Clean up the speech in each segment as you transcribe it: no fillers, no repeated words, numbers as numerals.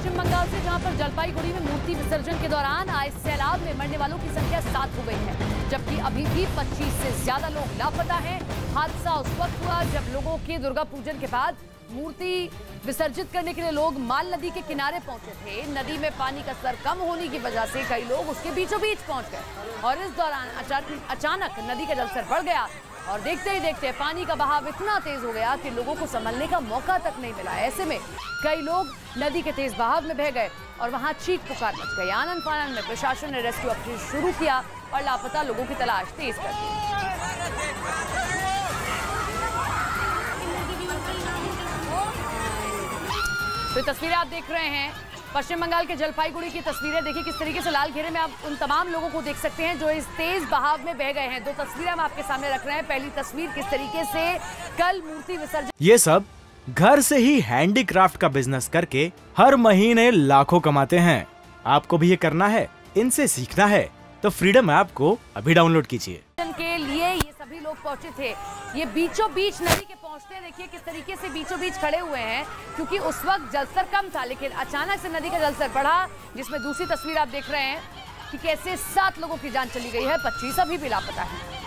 पश्चिम बंगाल से, जहां पर जलपाईगुड़ी में मूर्ति विसर्जन के दौरान आए सैलाब में मरने वालों की संख्या 7 हो गई है, जबकि अभी भी 25 से ज्यादा लोग लापता हैं। हादसा उस वक्त हुआ जब लोगों के दुर्गा पूजन के बाद मूर्ति विसर्जित करने के लिए लोग माल नदी के किनारे पहुंचे थे। नदी में पानी का स्तर कम होने की वजह से कई लोग उसके बीचों बीच पहुंच गए और इस दौरान अचानक नदी का जलस्तर बढ़ गया और देखते ही देखते पानी का बहाव इतना तेज हो गया कि लोगों को संभलने का मौका तक नहीं मिला। ऐसे में कई लोग नदी के तेज बहाव में बह गए और वहां चीख पुकार मच गई। आनन फानन में प्रशासन ने रेस्क्यू ऑपरेशन शुरू किया और लापता लोगों की तलाश तेज कर दी। तो तस्वीरें आप देख रहे हैं पश्चिम बंगाल के जलपाईगुड़ी की तस्वीरें। देखिए किस तरीके से लाल घेरे में आप उन तमाम लोगों को देख सकते हैं जो इस तेज बहाव में बह गए हैं। दो तस्वीरें हम आपके सामने रख रहे हैं। पहली तस्वीर किस तरीके से कल मूर्ति विसर्जन, ये सब घर से ही हैंडीक्राफ्ट का बिजनेस करके हर महीने लाखों कमाते हैं। आपको भी ये करना है, इनसे सीखना है तो फ्रीडम ऐप को अभी डाउनलोड कीजिए। के लिए ये सभी लोग पहुंचे थे। ये बीचों बीच नदी के पहुंचते देखिए किस तरीके से बीचों बीच खड़े हुए हैं, क्योंकि उस वक्त जलस्तर कम था, लेकिन अचानक से नदी का जलस्तर बढ़ा, जिसमें दूसरी तस्वीर आप देख रहे हैं कि कैसे 7 लोगों की जान चली गई है, 25 अभी भी लापता है।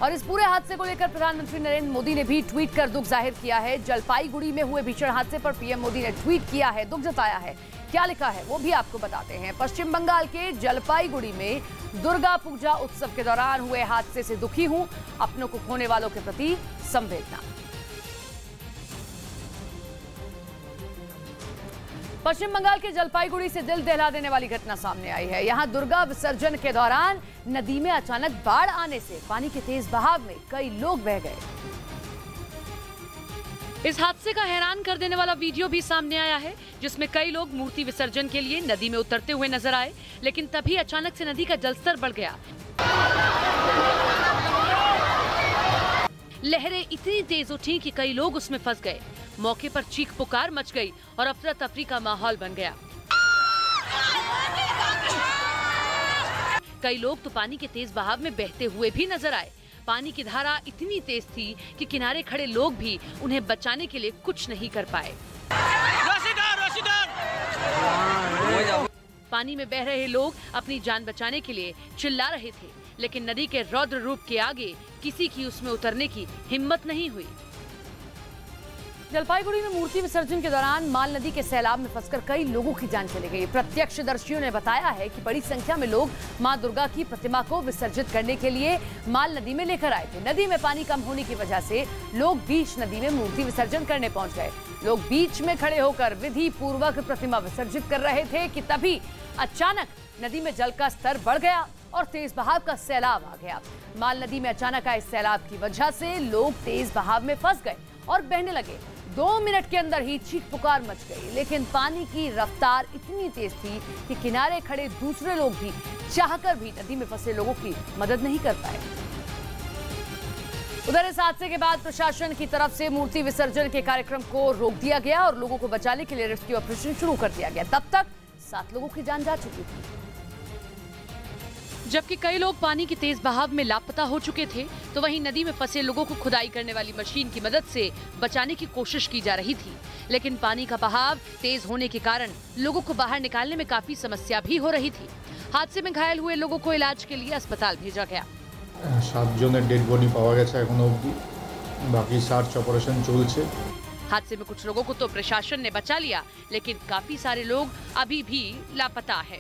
और इस पूरे हादसे को लेकर प्रधानमंत्री नरेंद्र मोदी ने भी ट्वीट कर दुख जाहिर किया है। जलपाईगुड़ी में हुए भीषण हादसे पर पीएम मोदी ने ट्वीट किया है, दुख जताया है। क्या लिखा है वो भी आपको बताते हैं। पश्चिम बंगाल के जलपाईगुड़ी में दुर्गा पूजा उत्सव के दौरान हुए हादसे से दुखी हूं, अपनों को खोने वालों के प्रति संवेदना। पश्चिम बंगाल के जलपाईगुड़ी से दिल दहला देने वाली घटना सामने आई है। यहां दुर्गा विसर्जन के दौरान नदी में अचानक बाढ़ आने से पानी के तेज बहाव में कई लोग बह गए। इस हादसे का हैरान कर देने वाला वीडियो भी सामने आया है, जिसमें कई लोग मूर्ति विसर्जन के लिए नदी में उतरते हुए नजर आए, लेकिन तभी अचानक से नदी का जलस्तर बढ़ गया। लहरें इतनी तेज उठी कि कई लोग उसमें फंस गए। मौके पर चीख पुकार मच गई और अफरा तफरी का माहौल बन गया। कई लोग तो पानी के तेज बहाव में बहते हुए भी नजर आए। पानी की धारा इतनी तेज थी कि किनारे खड़े लोग भी उन्हें बचाने के लिए कुछ नहीं कर पाए। पानी में बह रहे लोग अपनी जान बचाने के लिए चिल्ला रहे थे, लेकिन नदी के रौद्र रूप के आगे किसी की उसमें उतरने की हिम्मत नहीं हुई। जलपाईगुड़ी में मूर्ति विसर्जन के दौरान माल नदी के सैलाब में फंसकर कई लोगों की जान चली गई। प्रत्यक्षदर्शियों ने बताया है कि बड़ी संख्या में लोग मां दुर्गा की प्रतिमा को विसर्जित करने के लिए माल नदी में लेकर आए थे। नदी में पानी कम होने की वजह से लोग बीच नदी में मूर्ति विसर्जन करने पहुंच गए। लोग बीच में खड़े होकर विधि पूर्वक प्रतिमा विसर्जित कर रहे थे कि तभी अचानक नदी में जल का स्तर बढ़ गया और तेज बहाव का सैलाब आ गया। माल नदी में अचानक आए सैलाब की वजह से लोग तेज बहाव में फंस गए और बहने लगे। 2 मिनट के अंदर ही चीख पुकार मच गई, लेकिन पानी की रफ्तार इतनी तेज थी कि किनारे खड़े दूसरे लोग भी चाहकर भी नदी में फंसे लोगों की मदद नहीं कर पाए। उधर इस हादसे के बाद प्रशासन की तरफ से मूर्ति विसर्जन के कार्यक्रम को रोक दिया गया और लोगों को बचाने के लिए रेस्क्यू ऑपरेशन शुरू कर दिया गया। तब तक 7 लोगों की जान जा चुकी थी, जबकि कई लोग पानी की तेज बहाव में लापता हो चुके थे, तो वहीं नदी में फंसे लोगों को खुदाई करने वाली मशीन की मदद से बचाने की कोशिश की जा रही थी। लेकिन पानी का बहाव तेज होने के कारण लोगों को बाहर निकालने में काफी समस्या भी हो रही थी। हादसे में घायल हुए लोगों को इलाज के लिए अस्पताल भेजा गया। 7 জনের डेड बॉडी पाওয়া গেছে এখনো অবধি, बाकी सार्च ऑपरेशन चलছে। हादसे में कुछ लोगों को तो प्रशासन ने बचा लिया, लेकिन काफी सारे लोग अभी भी लापता है।